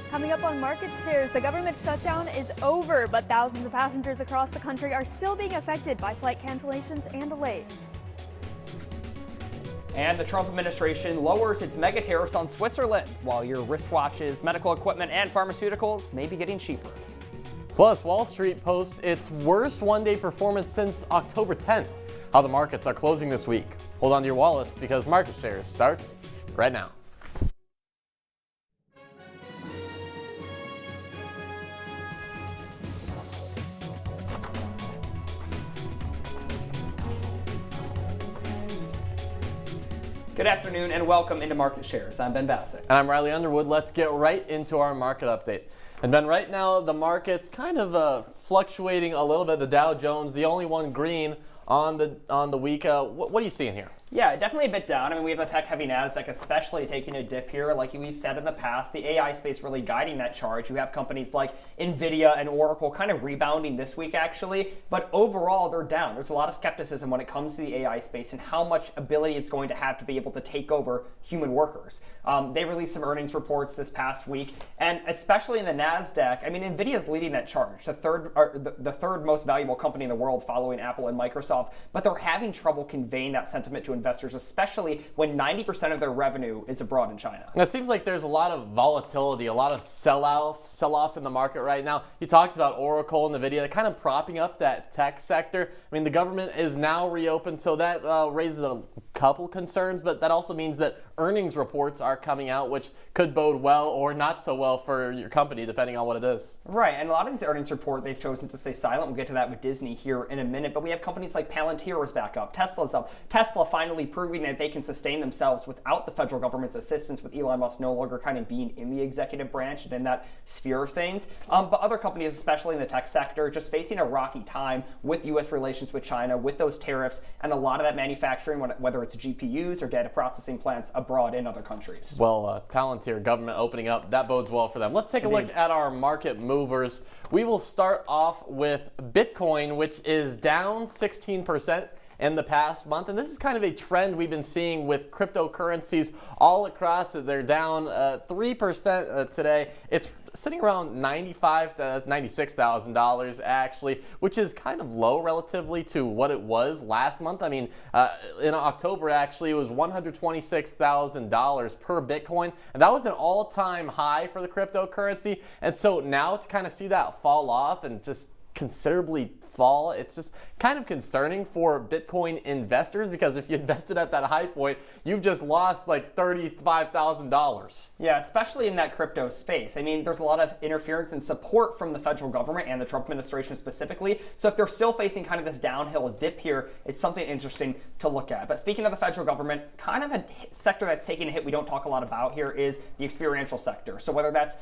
Coming up on market shares, the government shutdown is over, but thousands of passengers across the country are still being affected by flight cancellations and delays. And the Trump administration lowers its mega tariffs on Switzerland, while your wristwatches, medical equipment, and pharmaceuticals may be getting cheaper. Plus, Wall Street posts its worst one-day performance since October 10th. How the markets are closing this week. Hold on to your wallets because market shares starts right now. Good afternoon and welcome into Market Shares. I'm Ben Bascuk. And I'm Riley Underwood. Let's get right into our market update. And Ben, right now the market's kind of fluctuating a little bit. The Dow Jones, the only one green on the week. What are you seeing here? Yeah, definitely a bit down. I mean, we have the tech-heavy NASDAQ especially taking a dip here. Like we've said in the past, the AI space really guiding that charge. You have companies like NVIDIA and Oracle kind of rebounding this week, actually. But overall, they're down. There's a lot of skepticism when it comes to the AI space and how much ability it's going to have to be able to take over human workers. They released some earnings reports this past week, and especially in the NASDAQ, I mean, NVIDIA is leading that charge, the third most valuable company in the world following Apple and Microsoft. But they're having trouble conveying that sentiment to investors, especially when 90% of their revenue is abroad in China. It seems like there's a lot of volatility, a lot of sell-offs in the market right now. You talked about Oracle and NVIDIA kind of propping up that tech sector. I mean, the government is now reopened, so that raises a couple concerns, but that also means that earnings reports are coming out, which could bode well or not so well for your company, depending on what it is. Right, and a lot of these earnings report, they've chosen to stay silent. We'll get to that with Disney here in a minute, but we have companies like Palantir is back up, Tesla's up. Tesla finally proving that they can sustain themselves without the federal government's assistance, with Elon Musk no longer kind of being in the executive branch and in that sphere of things. But other companies, especially in the tech sector, just facing a rocky time with U.S. relations with China, with those tariffs, and a lot of that manufacturing, whether it's GPUs or data processing plants abroad in other countries. Well, Palantir, government opening up, that bodes well for them. Let's take a look at our market movers. We will start off with Bitcoin, which is down 16% in the past month, and this is kind of a trend we've been seeing with cryptocurrencies all across. They're down 3% today. It's sitting around $95,000 to $96,000 actually, which is kind of low relatively to what it was last month. I mean, in October actually it was $126,000 per Bitcoin, and that was an all-time high for the cryptocurrency. And so now to kind of see that fall off and just considerably fall, it's just kind of concerning for Bitcoin investors, because if you invested at that high point, you've just lost like $35,000. Yeah, especially in that crypto space. I mean, there's a lot of interference and support from the federal government and the Trump administration specifically. So if they're still facing kind of this downhill dip here, it's something interesting to look at. But speaking of the federal government, kind of a sector that's taking a hit we don't talk a lot about here is the experiential sector. So whether that's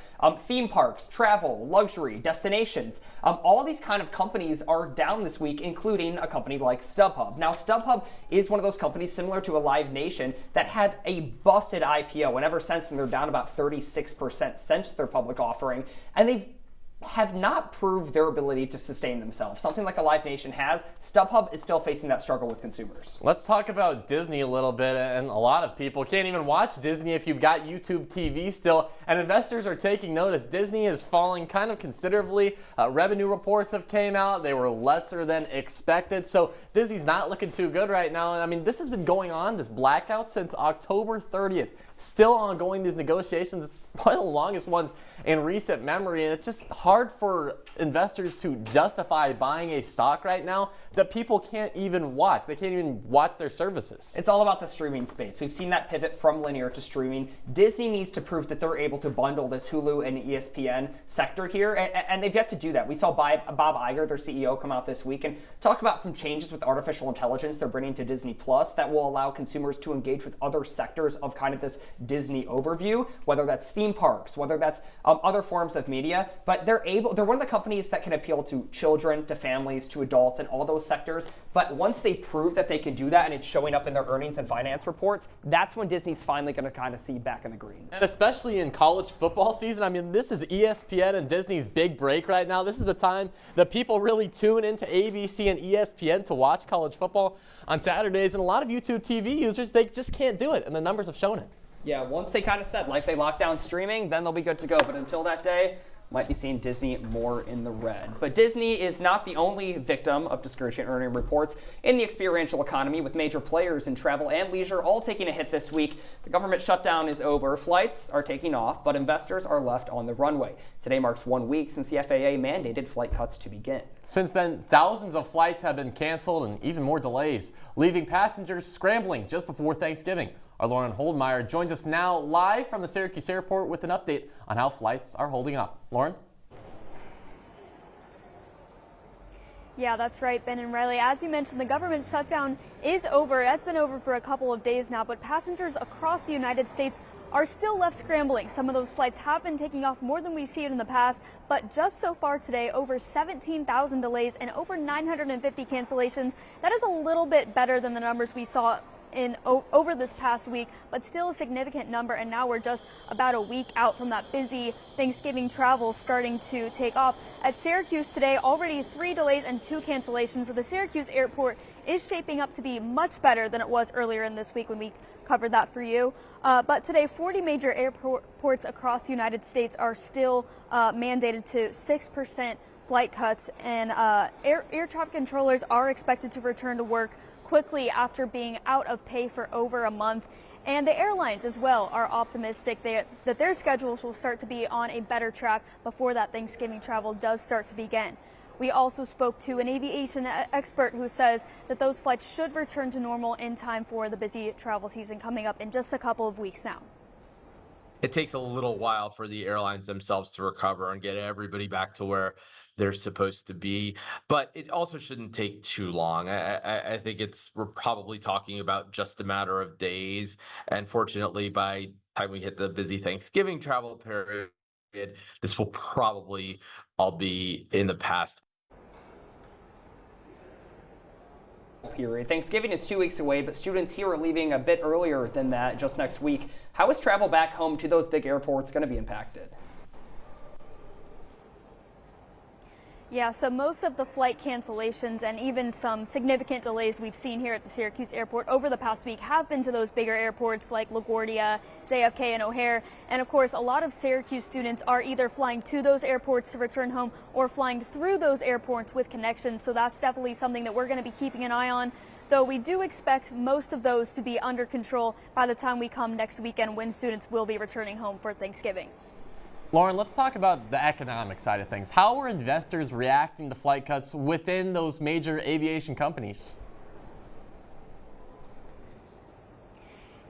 theme parks, travel, luxury, destinations, all these kind of companies are down this week, including a company like StubHub. Now, StubHub is one of those companies similar to a Live Nation that had a busted IPO, and ever since then they're down about 36% since their public offering, and they've have not proved their ability to sustain themselves. Something like a Live Nation has. StubHub is still facing that struggle with consumers. Let's talk about Disney a little bit, and a lot of people can't even watch Disney if you've got YouTube TV still, and investors are taking notice. Disney is falling kind of considerably. Revenue reports have came out. They were lesser than expected, so Disney's not looking too good right now. I mean, this has been going on, this blackout, since October 30th. Still ongoing, these negotiations. It's one of the longest ones in recent memory, and it's just hard for investors to justify buying a stock right now that people can't even watch. They can't even watch their services. It's all about the streaming space. We've seen that pivot from linear to streaming. Disney needs to prove that they're able to bundle this Hulu and ESPN sector here, and they've yet to do that. We saw Bob Iger, their CEO, come out this week and talk about some changes with artificial intelligence they're bringing to Disney Plus that will allow consumers to engage with other sectors of kind of this Disney overview, whether that's theme parks, whether that's other forms of media. But they're one of the companies that can appeal to children, to families, to adults, and all those sectors. But once they prove that they can do that and it's showing up in their earnings and finance reports, that's when Disney's finally going to kind of see back in the green. And especially in college football season, I mean, this is ESPN and Disney's big break right now. This is the time that people really tune into ABC and ESPN to watch college football on Saturdays, and a lot of YouTube TV users, they just can't do it, and the numbers have shown it. Yeah, once they kind of said, like they lock down streaming, then they'll be good to go. But until that day, might be seeing Disney more in the red. But Disney is not the only victim of discouraging earning reports in the experiential economy, with major players in travel and leisure all taking a hit this week. The government shutdown is over. Flights are taking off, but investors are left on the runway. Today marks 1 week since the FAA mandated flight cuts to begin. Since then, thousands of flights have been canceled and even more delays, leaving passengers scrambling just before Thanksgiving. Our Lauren Holdmeyer joins us now live from the Syracuse airport with an update on how flights are holding up. Lauren? Yeah, that's right, Ben and Riley. As you mentioned, the government shutdown is over. That's been over for a couple of days now, but passengers across the United States are still left scrambling. Some of those flights have been taking off more than we've seen in the past, but just so far today, over 17,000 delays and over 950 cancellations. That is a little bit better than the numbers we saw over this past week, but still a significant number. And now we're just about a week out from that busy Thanksgiving travel starting to take off. At Syracuse today, already 3 delays and 2 cancellations. So the Syracuse airport is shaping up to be much better than it was earlier in this week when we covered that for you. But today, 40 major airports across the United States are still mandated to 6% flight cuts, and air traffic controllers are expected to return to work quickly after being out of pay for over a month. And the airlines as well are optimistic that their schedules will start to be on a better track before that Thanksgiving travel does start to begin. We also spoke to an aviation expert who says that those flights should return to normal in time for the busy travel season coming up in just a couple of weeks now. It takes a little while for the airlines themselves to recover and get everybody back to where they're supposed to be, but it also shouldn't take too long. I think we're probably talking about just a matter of days, and fortunately, by the time we hit the busy Thanksgiving travel period, this will probably all be in the past. Period. Thanksgiving is 2 weeks away, but students here are leaving a bit earlier than that, just next week. How is travel back home to those big airports going to be impacted? Yeah, so most of the flight cancellations and even some significant delays we've seen here at the Syracuse airport over the past week have been to those bigger airports like LaGuardia, JFK, and O'Hare. And of course, a lot of Syracuse students are either flying to those airports to return home or flying through those airports with connections. So that's definitely something that we're going to be keeping an eye on, though we do expect most of those to be under control by the time we come next weekend when students will be returning home for Thanksgiving. Lauren, let's talk about the economic side of things. How are investors reacting to flight cuts within those major aviation companies?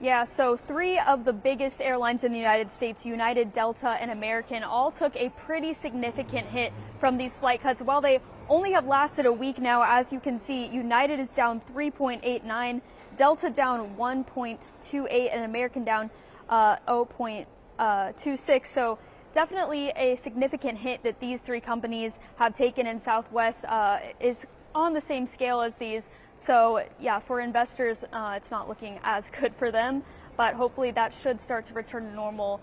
Yeah, so 3 of the biggest airlines in the United States, United, Delta, and American, all took a pretty significant hit from these flight cuts. While they only have lasted a week now, as you can see, United is down 3.89, Delta down 1.28, and American down 0.26. So definitely a significant hit that these 3 companies have taken, and Southwest is on the same scale as these. So yeah, for investors, it's not looking as good for them, but hopefully that should start to return to normal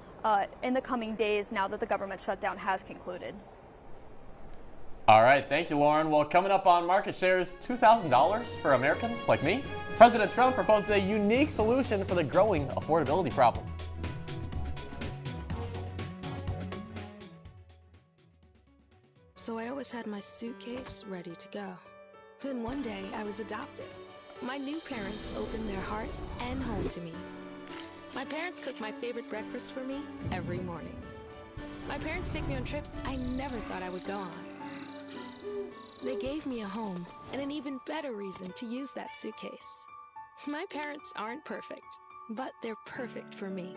in the coming days now that the government shutdown has concluded. All right, thank you, Lauren. Well, coming up on Market Shares, $2,000 for Americans like me. President Trump proposed a unique solution for the growing affordability problem. So I always had my suitcase ready to go. Then one day I was adopted. My new parents opened their hearts and home to me. My parents cook my favorite breakfast for me every morning. My parents take me on trips I never thought I would go on. They gave me a home and an even better reason to use that suitcase. My parents aren't perfect, but they're perfect for me.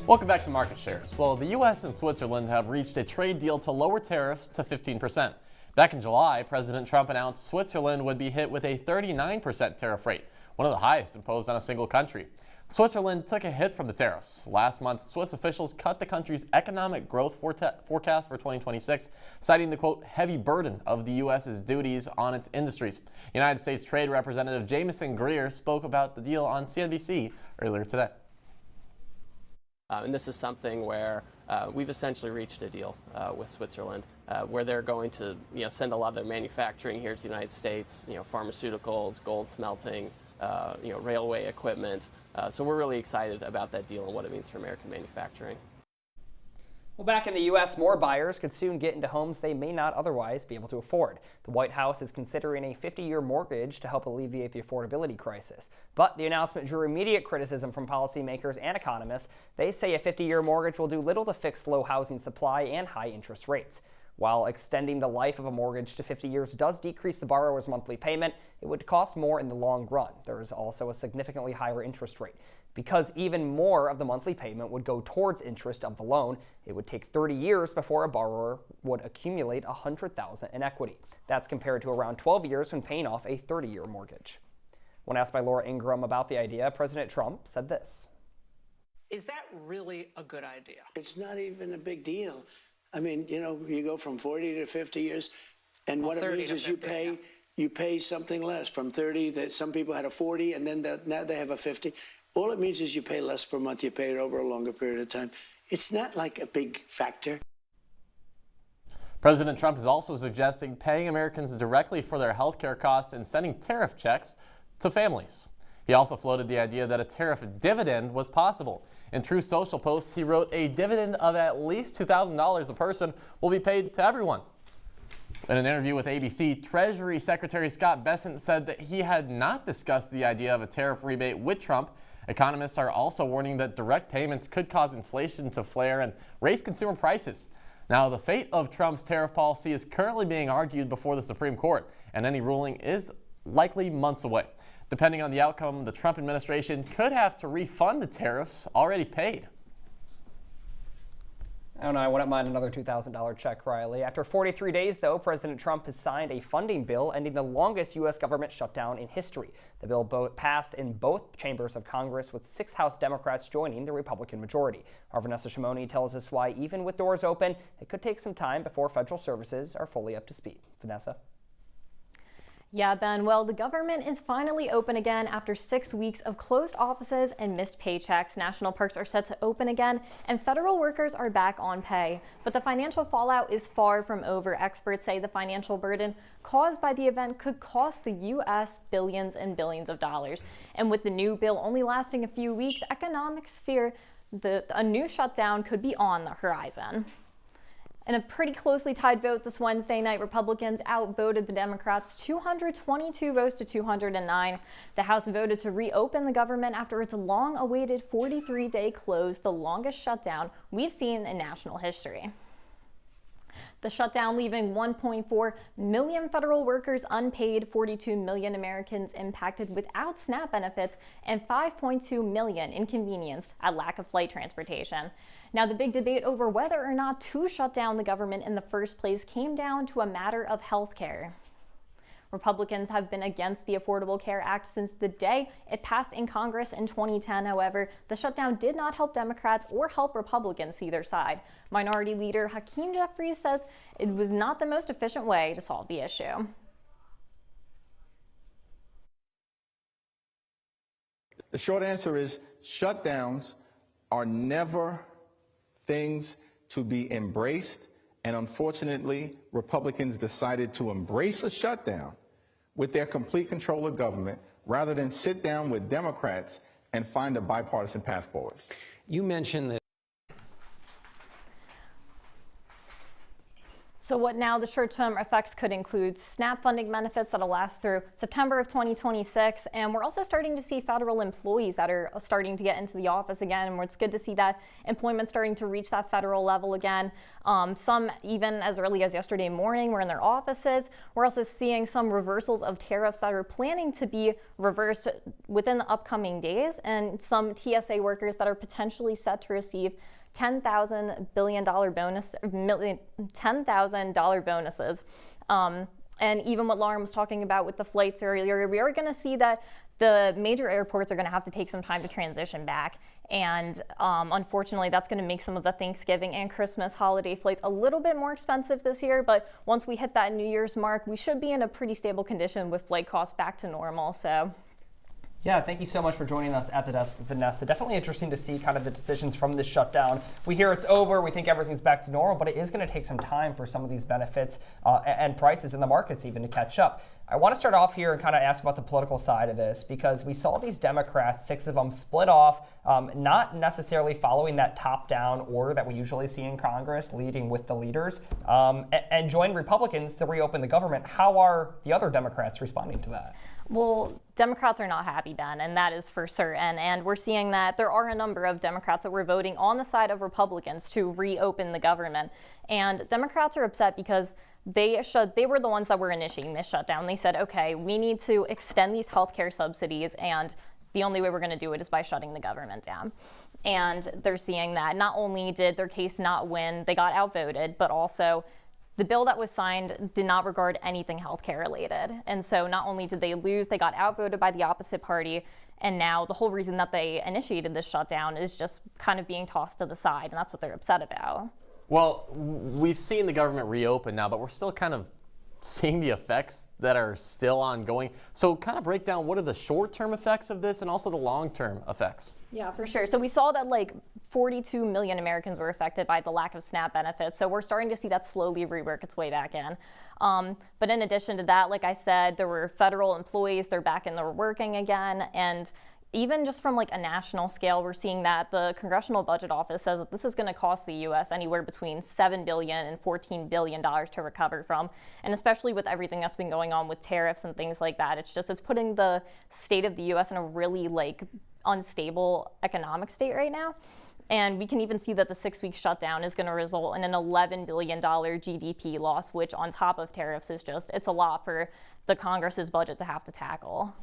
Welcome back to Market Shares. Well, the U.S. and Switzerland have reached a trade deal to lower tariffs to 15%. Back in July, President Trump announced Switzerland would be hit with a 39% tariff rate, one of the highest imposed on a single country. Switzerland took a hit from the tariffs. Last month, Swiss officials cut the country's economic growth forecast for 2026, citing the, quote, heavy burden of the U.S.'s duties on its industries. United States Trade Representative Jamison Greer spoke about the deal on CNBC earlier today. And this is something where we've essentially reached a deal with Switzerland where they're going to send a lot of their manufacturing here to the United States, pharmaceuticals, gold smelting, railway equipment. So we're really excited about that deal and what it means for American manufacturing. Well, back in the U.S., more buyers could soon get into homes they may not otherwise be able to afford. The White House is considering a 50-year mortgage to help alleviate the affordability crisis. But the announcement drew immediate criticism from policymakers and economists. They say a 50-year mortgage will do little to fix low housing supply and high interest rates. While extending the life of a mortgage to 50 years does decrease the borrower's monthly payment, it would cost more in the long run. There is also a significantly higher interest rate. Because even more of the monthly payment would go towards interest of the loan, it would take 30 years before a borrower would accumulate $100,000 in equity. That's compared to around 12 years when paying off a 30-year mortgage. When asked by Laura Ingraham about the idea, President Trump said this. Is that really a good idea? It's not even a big deal. I mean, you go from 40 to 50 years, and what it means is you pay something less. From 30, that some people had a 40, and then now they have a 50. All it means is you pay less per month. You pay it over a longer period of time. It's not like a big factor. President Trump is also suggesting paying Americans directly for their health care costs and sending tariff checks to families. He also floated the idea that a tariff dividend was possible. In True Social post, he wrote a dividend of at least $2,000 a person will be paid to everyone. In an interview with ABC, Treasury Secretary Scott Bessent said that he had not discussed the idea of a tariff rebate with Trump. Economists are also warning that direct payments could cause inflation to flare and raise consumer prices. Now, the fate of Trump's tariff policy is currently being argued before the Supreme Court, and any ruling is likely months away. Depending on the outcome, the Trump administration could have to refund the tariffs already paid. I don't know, I wouldn't mind another $2,000 check, Riley. After 43 days, though, President Trump has signed a funding bill ending the longest U.S. government shutdown in history. The bill passed in both chambers of Congress, with 6 House Democrats joining the Republican majority. Our Vanessa Schimony tells us why, even with doors open, it could take some time before federal services are fully up to speed. Vanessa? Yeah, Ben. Well, the government is finally open again after 6 weeks of closed offices and missed paychecks. National parks are set to open again, and federal workers are back on pay. But the financial fallout is far from over. Experts say the financial burden caused by the event could cost the U.S. billions and billions of dollars. And with the new bill only lasting a few weeks, economics fear a new shutdown could be on the horizon. In a pretty closely tied vote this Wednesday night, Republicans outvoted the Democrats 222 votes to 209. The House voted to reopen the government after its long-awaited 43-day close, the longest shutdown we've seen in national history. The shutdown leaving 1.4 million federal workers unpaid, 42 million Americans impacted without SNAP benefits, and 5.2 million inconvenienced at lack of flight transportation. Now, the big debate over whether or not to shut down the government in the first place came down to a matter of health care. Republicans have been against the Affordable Care Act since the day it passed in Congress in 2010. However, the shutdown did not help Democrats or help Republicans see their side. Minority Leader Hakeem Jeffries says it was not the most efficient way to solve the issue. The short answer is shutdowns are never things to be embraced. And unfortunately, Republicans decided to embrace a shutdown with their complete control of government rather than sit down with Democrats and find a bipartisan path forward. You mentioned that So what now? The short-term effects could include SNAP funding benefits that'll last through September of 2026. And we're also starting to see federal employees that are starting to get into the office again. And it's good to see that employment starting to reach that federal level again. Some even as early as yesterday morning were in their offices. We're also seeing some reversals of tariffs that are planning to be reversed within the upcoming days, and some TSA workers that are potentially set to receive $10,000 bonuses. And even what Lauren was talking about with the flights earlier, we are going to see that the major airports are going to have to take some time to transition back. And unfortunately, that's going to make some of the Thanksgiving and Christmas holiday flights a little bit more expensive this year. But once we hit that New Year's mark, we should be in a pretty stable condition with flight costs back to normal. So. Yeah, thank you so much for joining us at the desk, Vanessa. Definitely interesting to see kind of the decisions from this shutdown. We hear it's over, we think everything's back to normal, but it is going to take some time for some of these benefits and prices in the markets even to catch up. I want to start off here and kind of ask about the political side of this, because we saw these Democrats, 6 of them, split off, not necessarily following that top-down order that we usually see in Congress, leading with the leaders, and join Republicans to reopen the government. How are the other Democrats responding to that? Well, Democrats are not happy, Ben, and that is for certain. And we're seeing that there are a number of Democrats that were voting on the side of Republicans to reopen the government. And Democrats are upset because they were the ones that were initiating this shutdown. They said, okay, we need to extend these healthcare subsidies, and the only way we're going to do it is by shutting the government down. And they're seeing that not only did their case not win, they got outvoted, but also the bill that was signed did not regard anything healthcare related. And so not only did they lose, they got outvoted by the opposite party. And now the whole reason that they initiated this shutdown is just kind of being tossed to the side. And that's what they're upset about. Well, we've seen the government reopen now, but we're still kind of seeing the effects that are still ongoing. So kind of break down what are the short-term effects of this and also the long-term effects. Yeah, for sure. So we saw that like 42 million Americans were affected by the lack of SNAP benefits. So we're starting to see that slowly rework its way back in. But in addition to that, like I said, there were federal employees, they're back in there working again. And even just from like a national scale, we're seeing that the Congressional Budget Office says that this is going to cost the U.S. anywhere between $7 billion and $14 billion to recover from. And especially with everything that's been going on with tariffs and things like that, it's putting the state of the U.S. in a really like unstable economic state right now. And we can even see that the 6-week shutdown is going to result in an $11 billion GDP loss, which on top of tariffs is it's a lot for the Congress's budget to have to tackle.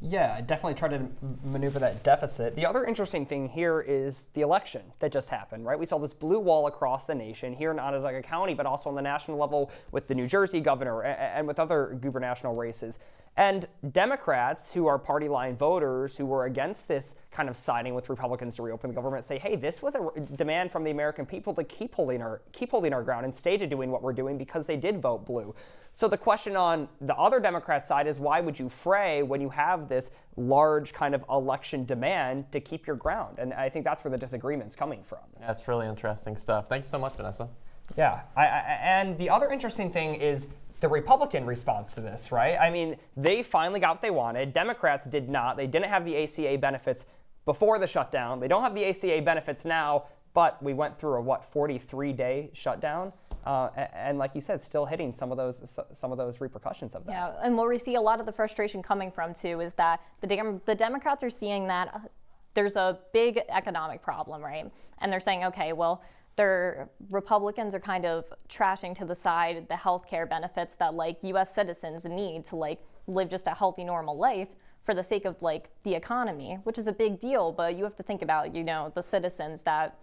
Yeah, definitely try to maneuver that deficit. The other interesting thing here is the election that just happened, right? We saw this blue wall across the nation here in Onondaga County, but also on the national level with the New Jersey governor and with other gubernatorial races. And Democrats, who are party line voters who were against this kind of siding with Republicans to reopen the government, say, hey, this was a demand from the American people to keep holding our ground and stay to doing what we're doing because they did vote blue. So the question on the other Democrat side is, why would you fray when you have this large kind of election demand to keep your ground? And I think that's where the disagreement's coming from. That's really interesting stuff. Thank you so much, Vanessa. Yeah, and the other interesting thing is the Republican response to this, right? I mean, they finally got what they wanted. Democrats did not. They didn't have the ACA benefits before the shutdown. They don't have the ACA benefits now, but we went through a, 43-day shutdown? And like you said, still hitting some of those repercussions of that. Yeah, and where we see a lot of the frustration coming from, too, is that the Democrats are seeing that there's a big economic problem, right? And they're saying, okay, well, their Republicans are kind of trashing to the side the healthcare benefits that like U.S. citizens need to like live just a healthy, normal life for the sake of like the economy, which is a big deal. But you have to think about, the citizens that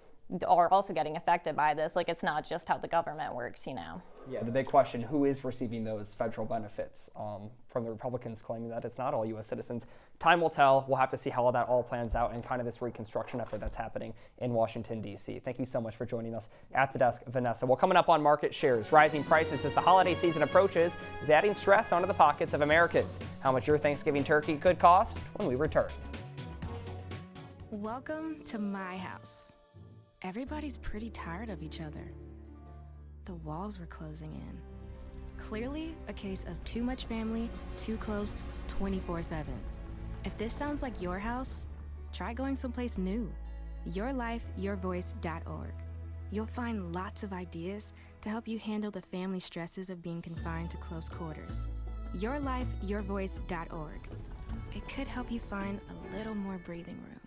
are also getting affected by this. Like, it's not just how the government works, Yeah, the big question, who is receiving those federal benefits from the Republicans claiming that it's not all U.S. citizens? Time will tell. We'll have to see how that all plans out and kind of this reconstruction effort that's happening in Washington, D.C. Thank you so much for joining us at the desk, Vanessa. Well, coming up on market shares, rising prices as the holiday season approaches is adding stress onto the pockets of Americans. How much your Thanksgiving turkey could cost when we return. Welcome to my house. Everybody's pretty tired of each other. The walls were closing in. Clearly a case of too much family, too close, 24/7. If this sounds like your house, try going someplace new. YourLifeYourVoice.org. you'll find lots of ideas to help you handle the family stresses of being confined to close quarters. YourLifeYourVoice.org. It could help you find a little more breathing room.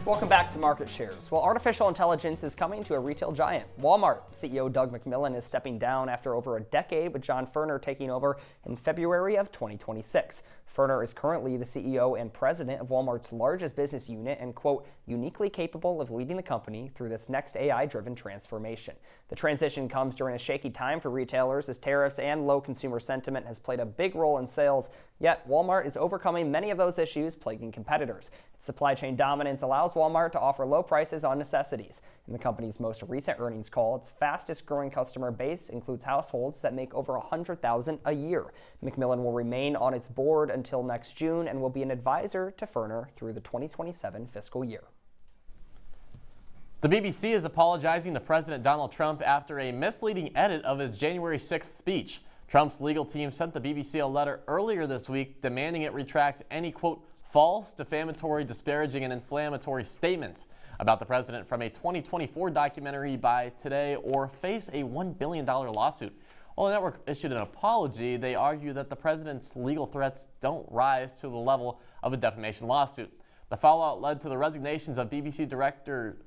Welcome back to Market Shares. Well, artificial intelligence is coming to a retail giant. Walmart CEO Doug McMillon is stepping down after over a decade, with John Furner taking over in February of 2026. Furner is currently the CEO and president of Walmart's largest business unit and, quote, uniquely capable of leading the company through this next AI-driven transformation. The transition comes during a shaky time for retailers as tariffs and low consumer sentiment has played a big role in sales, yet Walmart is overcoming many of those issues plaguing competitors. Its supply chain dominance allows Walmart to offer low prices on necessities. In the company's most recent earnings call, its fastest growing customer base includes households that make over $100,000 a year. McMillon will remain on its board until next June and will be an advisor to Furner through the 2027 fiscal year. The BBC is apologizing to President Donald Trump after a misleading edit of his January 6th speech. Trump's legal team sent the BBC a letter earlier this week demanding it retract any, quote, false, defamatory, disparaging, and inflammatory statements about the president from a 2024 documentary by Today or face a $1 billion lawsuit. While the network issued an apology, they argue that the president's legal threats don't rise to the level of a defamation lawsuit. The fallout led to the resignations of BBC director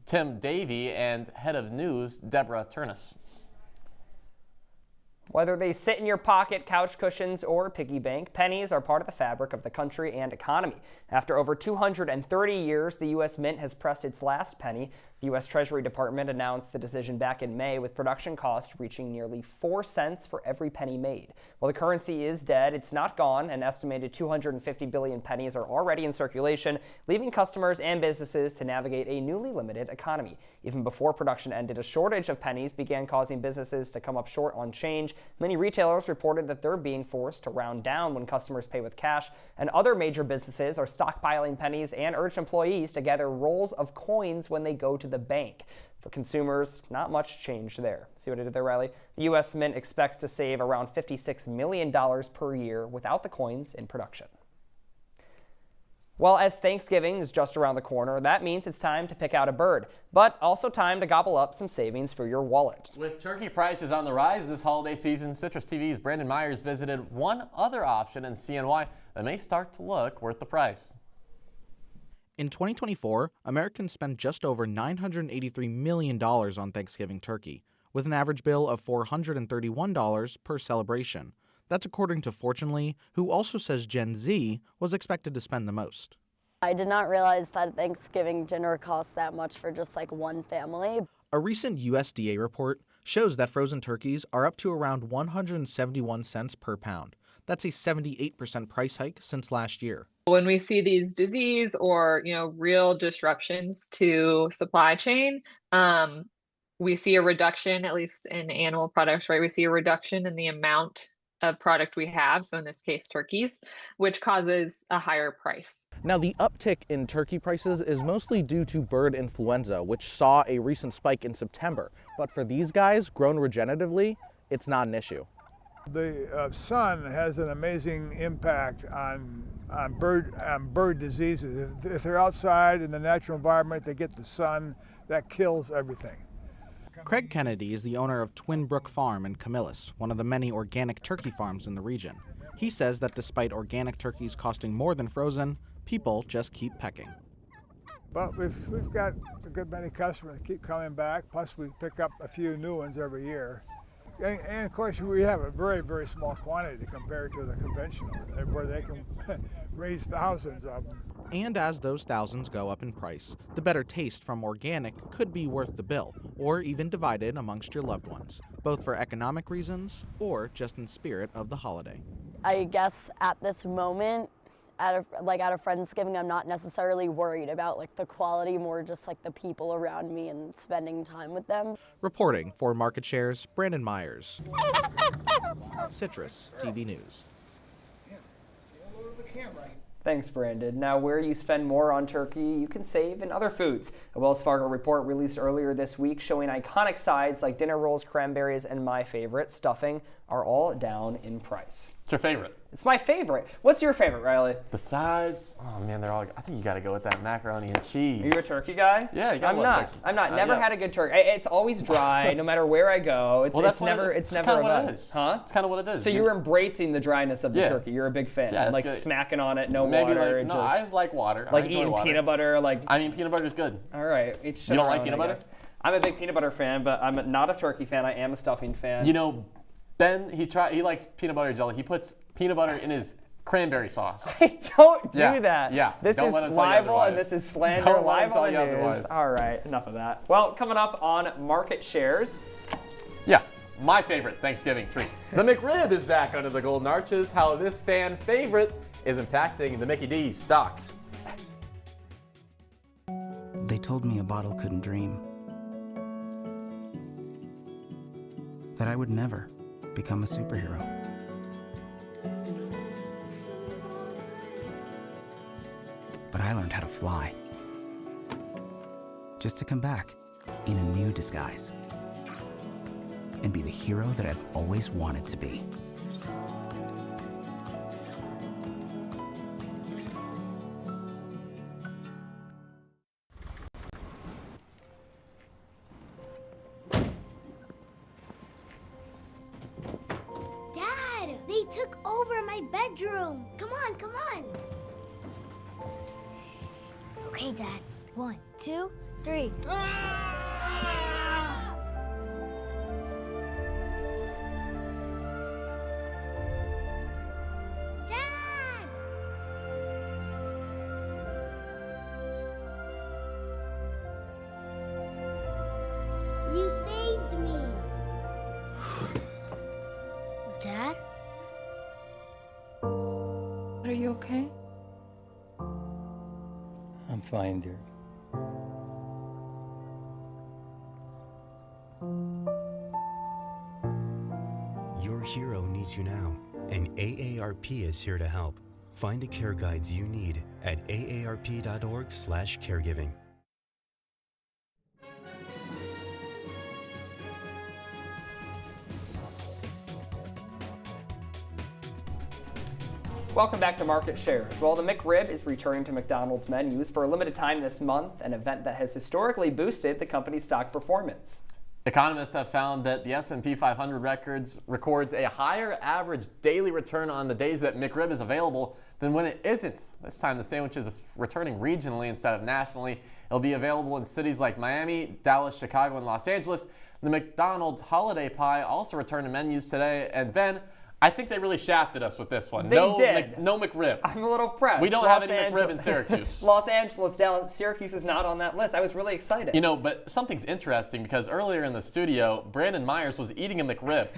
Tim Davie and head of news Deborah Turnus. Whether they sit in your pocket, couch cushions, or piggy bank, pennies are part of the fabric of the country and economy. After over 230 years, the U.S. Mint has pressed its last penny. The U.S. Treasury Department announced the decision back in May, with production costs reaching nearly 4 cents for every penny made. While the currency is dead, it's not gone. An estimated 250 billion pennies are already in circulation, leaving customers and businesses to navigate a newly limited economy. Even before production ended, a shortage of pennies began causing businesses to come up short on change. Many retailers reported that they're being forced to round down when customers pay with cash, and other major businesses are stockpiling pennies and urged employees to gather rolls of coins when they go to the bank. For consumers, not much change there. See what I did there, Riley? The U.S. Mint expects to save around $56 million per year without the coins in production. Well, as Thanksgiving is just around the corner, that means it's time to pick out a bird, but also time to gobble up some savings for your wallet. With turkey prices on the rise this holiday season, CitrusTV's Brandon Myers visited one other option in CNY that may start to look worth the price. In 2024, Americans spent just over $983 million on Thanksgiving turkey, with an average bill of $431 per celebration. That's according to Fortunately, who also says Gen Z was expected to spend the most. I did not realize that Thanksgiving dinner costs that much for just like one family. A recent USDA report shows that frozen turkeys are up to around 171 cents per pound. That's a 78% price hike since last year. When we see these disease or, real disruptions to supply chain, we see a reduction, at least in animal products, right? We see a reduction in the amount of product we have, so in this case turkeys, which causes a higher price. Now, the uptick in turkey prices is mostly due to bird influenza, which saw a recent spike in September. But for these guys, grown regeneratively, it's not an issue. The sun has an amazing impact on bird diseases. If they're outside in the natural environment, they get the sun, that kills everything. Craig Kennedy is the owner of Twin Brook Farm in Camillus, one of the many organic turkey farms in the region. He says that despite organic turkeys costing more than frozen, people just keep pecking. But we've got a good many customers that keep coming back, plus we pick up a few new ones every year. And of course, we have a very, very small quantity compared to the conventional, where they can raise thousands of them. And as those thousands go up in price, the better taste from organic could be worth the bill, or even divided amongst your loved ones, both for economic reasons or just in spirit of the holiday. I guess at this moment, at a Friendsgiving, I'm not necessarily worried about like the quality, more just like the people around me and spending time with them. Reporting for Market Shares, Brandon Myers. Citrus TV News. Thanks, Brandon. Now, where you spend more on turkey, you can save in other foods. A Wells Fargo report released earlier this week showing iconic sides like dinner rolls, cranberries, and my favorite, stuffing, are all down in price. What's your favorite? It's my favorite. What's your favorite, Riley? The sides? Oh man, they're all. I think you got to go with that macaroni and cheese. Are you a turkey guy? Yeah, you gotta love turkey. I'm not. Never had a good turkey. It's always dry, no matter where I go. It's, well, that's never. It's never kind of a what vibe. it is. Huh? It's kind of what it is. So you're embracing the dryness of the turkey. You're a big fan. Yeah, like good. smacking on it, no Maybe water. Like, no, I like water. Like I enjoy eating water. peanut butter. Like I mean, peanut butter is good. All right. You don't like peanut butter? I'm a big peanut butter fan, but I'm not a turkey fan. I am a stuffing fan. You know, Ben, he likes peanut butter jelly. He puts peanut butter in his cranberry sauce. Don't do that. Yeah. This Don't is let him tell you libel and otherwise. this is slander. Don't let him Live tell on you the news. otherwise. All right. Enough of that. Well, coming up on Market Shares. Yeah. My favorite Thanksgiving treat. The McRib is back under the golden arches. How this fan favorite is impacting the Mickey D's stock. They told me a bottle couldn't dream. That I would never become a superhero. But I learned how to fly. Just to come back in a new disguise. And be the hero that I've always wanted to be. Dad, they took over my bedroom. Come on, come on. Okay, Dad. 1, 2, 3. Dad! You saved me. Dad? Are you okay? I'm fine, dear. Your hero needs you now, and AARP is here to help. Find the care guides you need at aarp.org/caregiving. Welcome back to Market Shares. Well, the McRib is returning to McDonald's menus for a limited time this month, an event that has historically boosted the company's stock performance. Economists have found that the S&P 500 records a higher average daily return on the days that McRib is available than when it isn't. This time the sandwich is returning regionally instead of nationally. It'll be available in cities like Miami, Dallas, Chicago, and Los Angeles. The McDonald's Holiday Pie also returned to menus today, and Ben, I think they really shafted us with this one. They did. No McRib. I'm a little pressed. We don't have any McRib in Syracuse. Los Angeles, Dallas, Syracuse is not on that list. I was really excited. You know, but something's interesting because earlier in the studio, Brandon Myers was eating a McRib.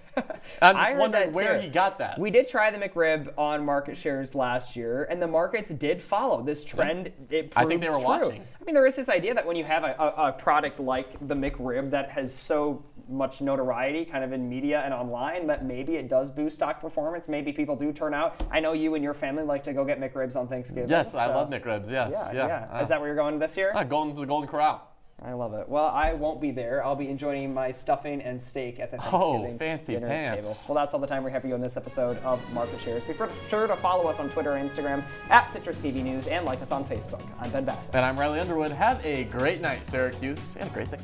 I'm just wondering where he got that. We did try the McRib on Market Shares last year, and the markets did follow this trend. Yeah. It I think they were true. watching. I mean, there is this idea that when you have a product like the McRib that has so much notoriety kind of in media and online, that maybe it does boost stock performance. Maybe people do turn out. I know you and your family like to go get McRibs on Thanksgiving. Yes, so. I love McRibs, yes. Yeah. Is that where you're going this year? Going to the Golden Corral. I love it. Well, I won't be there. I'll be enjoying my stuffing and steak at the Thanksgiving fancy dinner pants. table. Well, that's all the time we have for you on this episode of Market Shares. Be sure to follow us on Twitter and Instagram at CitrusTV News and like us on Facebook. I'm Ben Bascuk. And I'm Riley Underwood. Have a great night, Syracuse, and a great day.